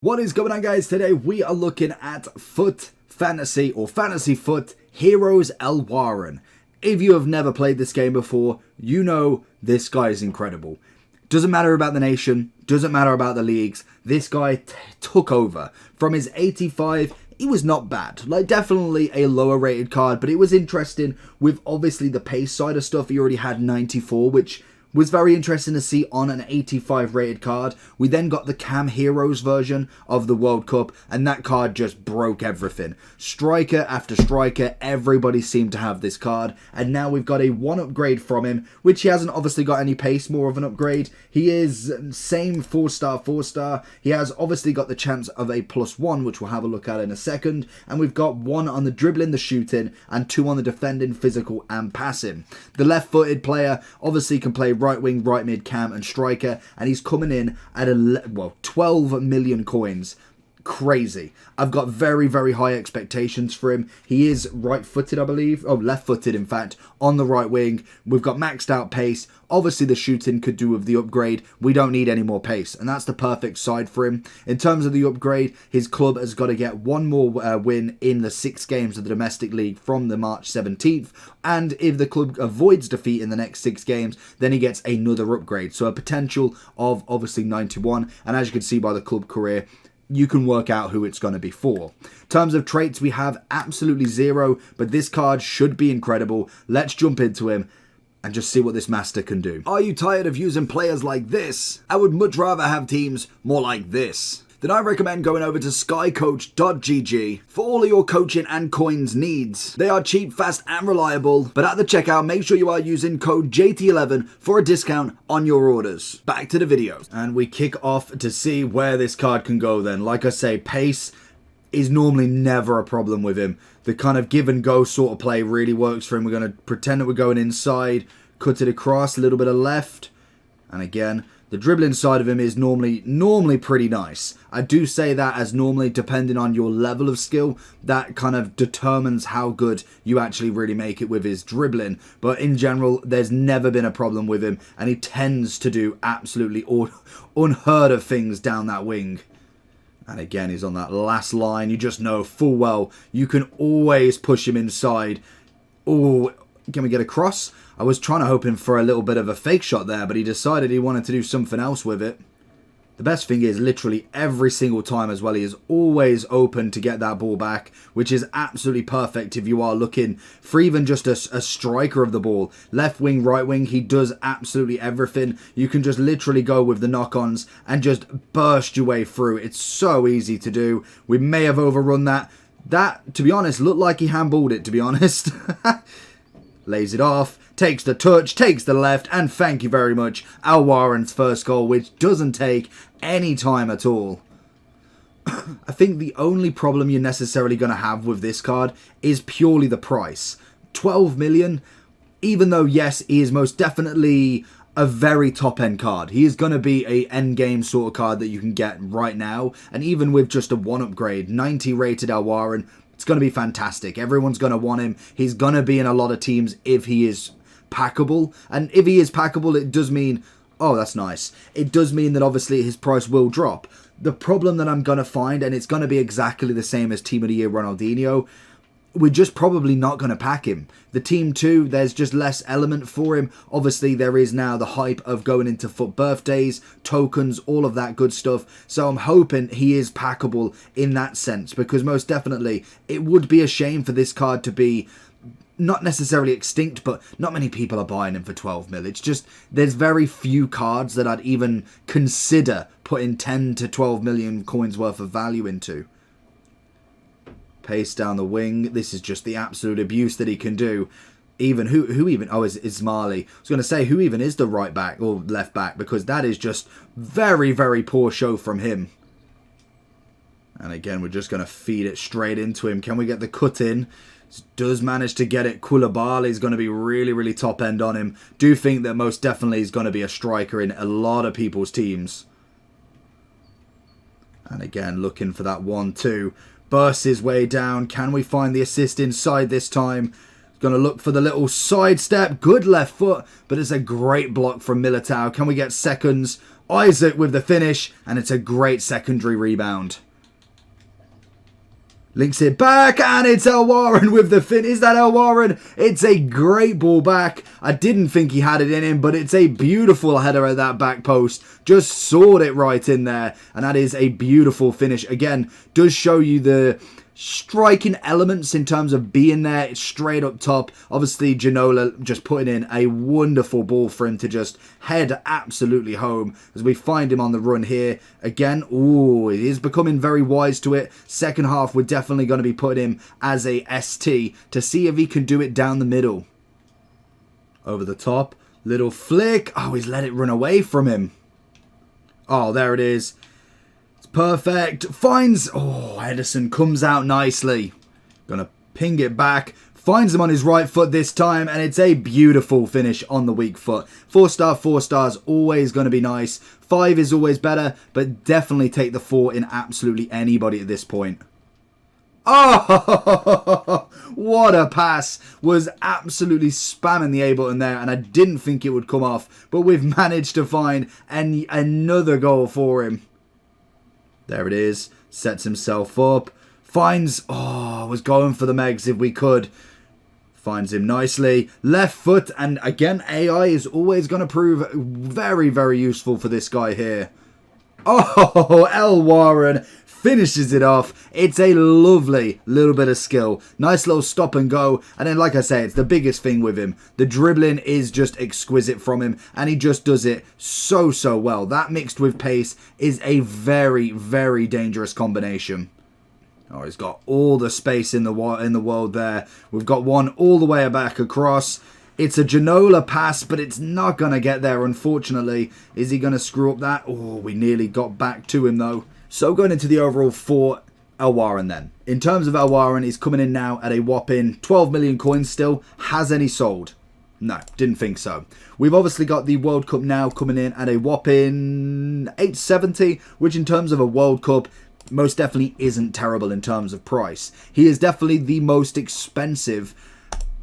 What is going on, guys? Today we are looking at Foot Fantasy or Fantasy Foot Heroes Owairan. If you have never played this game before, you know this guy is incredible. Doesn't matter about the nation, doesn't matter about the leagues, this guy took over. From his 85, he was not bad. Like, definitely a lower rated card, but it was interesting with obviously the pace side of stuff. He already had 94, which was very interesting to see on an 85 rated card. We then got the Cam Heroes version of the World Cup, and that card just broke everything. Striker after striker, everybody seemed to have this card, and now we've got a 1 upgrade from him, which he hasn't obviously got any pace, more of an upgrade. He is same 4-star, 4-star. He has obviously got the chance of a +1, which we'll have a look at in a second, and we've got 1 on the dribbling, the shooting, and 2 on the defending, physical, and passing. The left-footed player obviously can play right wing, right mid, cam, and striker, and he's coming in at 12 million coins. Crazy. I've got very, very high expectations for him. He is right-footed, I believe. Oh, left-footed, in fact, on the right wing. We've got maxed out pace. Obviously, the shooting could do with the upgrade. We don't need any more pace, and that's the perfect side for him. In terms of the upgrade, his club has got to get 1 more win in the 6 games of the domestic league from the March 17th, and if the club avoids defeat in the next 6 games, then he gets another upgrade. So a potential of obviously 91, and as you can see by the club career, you can work out who it's going to be for. In terms of traits, we have absolutely 0, but this card should be incredible. Let's jump into him and just see what this master can do. Are you tired of using players like this? I would much rather have teams more like this. Then I recommend going over to skycoach.gg for all of your coaching and coins needs. They are cheap, fast, and reliable, but at the checkout, make sure you are using code JT11 for a discount on your orders. Back to the video. And we kick off to see where this card can go then. Like I say, pace is normally never a problem with him. The kind of give and go sort of play really works for him. We're going to pretend that we're going inside, cut it across, a little bit of left, and again, the dribbling side of him is normally pretty nice. I do say that as normally, depending on your level of skill, that kind of determines how good you actually really make it with his dribbling. But in general, there's never been a problem with him, and he tends to do absolutely unheard of things down that wing. And again, he's on that last line. You just know full well you can always push him inside. Oh, can we get across? I was trying to hope him for a little bit of a fake shot there, but he decided he wanted to do something else with it. The best thing is literally every single time as well, he is always open to get that ball back, which is absolutely perfect if you are looking for even just a striker of the ball. Left wing, right wing, he does absolutely everything. You can just literally go with the knock-ons and just burst your way through. It's so easy to do. We may have overrun that. That, to be honest, looked like he handballed it, to be honest. Lays it off, takes the touch, takes the left, and thank you very much. Owairan's first goal, which doesn't take any time at all. I think the only problem you're necessarily going to have with this card is purely the price. 12 million, even though, yes, he is most definitely a very top-end card. He is going to be a endgame sort of card that you can get right now, and even with just a 1 upgrade, 90 rated Owairan, it's going to be fantastic. Everyone's going to want him. He's going to be in a lot of teams if he is packable. And if he is packable, it does mean, oh, that's nice. It does mean that obviously his price will drop. The problem that I'm going to find, and it's going to be exactly the same as Team of the Year Ronaldinho, we're just probably not going to pack him. The Team 2, there's just less element for him. Obviously, there is now the hype of going into FUT birthdays, tokens, all of that good stuff. So I'm hoping he is packable in that sense, because most definitely it would be a shame for this card to be not necessarily extinct, but not many people are buying him for 12 mil. It's just, there's very few cards that I'd even consider putting 10 to 12 million coins worth of value into. Pace down the wing. This is just the absolute abuse that he can do. Even who even, oh, is Marley. I was going to say, who even is the right back or left back, because that is just very, very poor show from him. And again, we're just going to feed it straight into him. Can we get the cut in? Does manage to get it. Koulibaly is going to be really, really top end on him. Do think that most definitely he's going to be a striker in a lot of people's teams. And again, looking for that 1-2. Bursts his way down. Can we find the assist inside this time? Going to look for the little sidestep. Good left foot, but it's a great block from Militao. Can we get seconds? Isaac with the finish, and it's a great secondary rebound. Links it back, and it's Owairan with the fin. Is that Owairan? It's a great ball back. I didn't think he had it in him, but it's a beautiful header at that back post. Just sawed it right in there, and that is a beautiful finish. Again, does show you the striking elements in terms of being there straight up top. Obviously, Ginola just putting in a wonderful ball for him to just head absolutely home as we find him on the run here. Again, ooh, he is becoming very wise to it. Second half, we're definitely going to be putting him as a ST to see if he can do it down the middle. Over the top, little flick. Oh, he's let it run away from him. Oh, there it is. Perfect. Finds... Oh, Edison comes out nicely. Gonna ping it back. Finds him on his right foot this time. And it's a beautiful finish on the weak foot. 4-star, 4 stars. Always going to be nice. 5 is always better. But definitely take the 4 in absolutely anybody at this point. Oh, what a pass. Was absolutely spamming the A button there. And I didn't think it would come off. But we've managed to find another goal for him. There it is. Sets himself up. Finds... Oh, was going for the Megs if we could. Finds him nicely. Left foot. And again, AI is always going to prove very, very useful for this guy here. Oh, Owairan finishes it off. It's a lovely little bit of skill. Nice little stop and go. And then, like I say, it's the biggest thing with him. The dribbling is just exquisite from him. And he just does it so, so well. That mixed with pace is a very, very dangerous combination. Oh, he's got all the space in the world there. We've got one all the way back across. It's a Ginola pass, but it's not going to get there, unfortunately. Is he going to screw up that? Oh, we nearly got back to him, though. So going into the overall for Owairan then. In terms of Owairan, he's coming in now at a whopping 12 million coins still. Has any sold? No, didn't think so. We've obviously got the World Cup now coming in at a whopping 870, which in terms of a World Cup, most definitely isn't terrible in terms of price. He is definitely the most expensive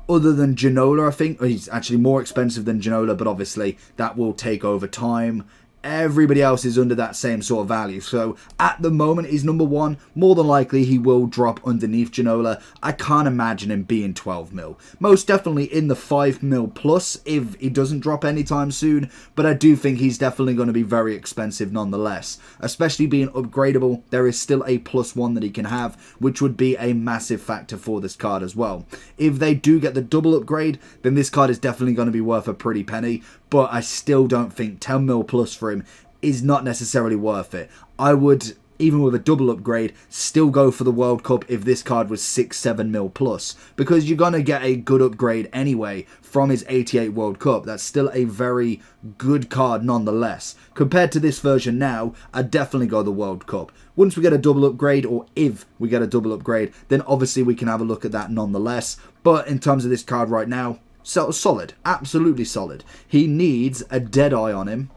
other than Ginola, I think. He's actually more expensive than Ginola, but obviously that will take over time. Everybody else is under that same sort of value. So at the moment, he's number 1. More than likely, he will drop underneath Ginola. I can't imagine him being 12 mil. Most definitely in the 5 mil plus if he doesn't drop anytime soon. But I do think he's definitely going to be very expensive nonetheless. Especially being upgradable, there is still a +1 that he can have, which would be a massive factor for this card as well. If they do get the double upgrade, then this card is definitely going to be worth a pretty penny. But I still don't think 10 mil plus for him is not necessarily worth it. I would, even with a double upgrade, still go for the World Cup if this card was 6-7 mil plus. Because you're going to get a good upgrade anyway from his 88 World Cup. That's still a very good card nonetheless. Compared to this version now, I'd definitely go the World Cup. Once we get a double upgrade, or if we get a double upgrade, then obviously we can have a look at that nonetheless. But in terms of this card right now, so solid, absolutely solid. He needs a Deadeye on him.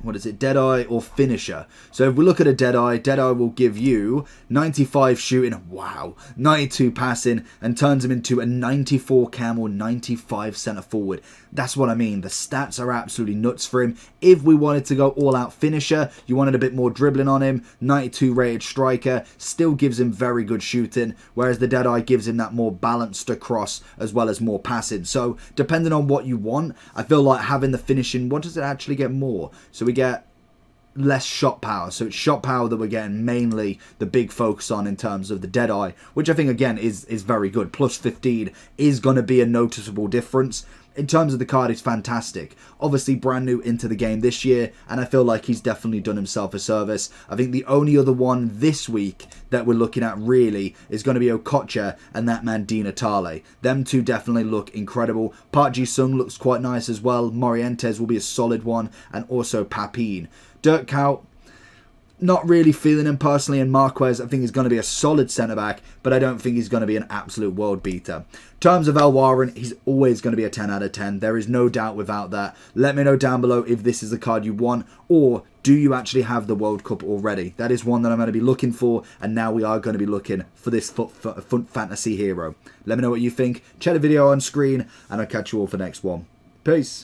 What is it? Deadeye or Finisher. So if we look at a Deadeye, Deadeye will give you 95 shooting, wow, 92 passing, and turns him into a 94 cam or 95 centre forward. That's what I mean. The stats are absolutely nuts for him. If we wanted to go all-out Finisher, you wanted a bit more dribbling on him, 92 rated striker, still gives him very good shooting, whereas the Deadeye gives him that more balanced across as well as more passing. So depending on what you want, I feel like having the finishing, what does it actually get more? So we get less shot power, so it's shot power that we're getting mainly the big focus on in terms of the Deadeye, which I think again is very good. Plus 15 is going to be a noticeable difference. In terms of the card, it's fantastic. Obviously brand new into the game this year, and I feel like he's definitely done himself a service. I think the only other one this week that we're looking at really is going to be Okocha and that man Di Natale. Them two definitely look incredible. Park Ji-sung looks quite nice as well. Morientes will be a solid one, and also Papine. Dirk Kuyt, not really feeling him personally, and Marquez I think he's going to be a solid centre-back, but I don't think he's going to be an absolute world beater. In terms of Owairan, he's always going to be a 10 out of 10. There is no doubt without that. Let me know down below if this is the card you want, or do you actually have the World Cup already? That is one that I'm going to be looking for, and now we are going to be looking for this FUT Fantasy hero. Let me know what you think. Check the video on screen, and I'll catch you all for the next one. Peace.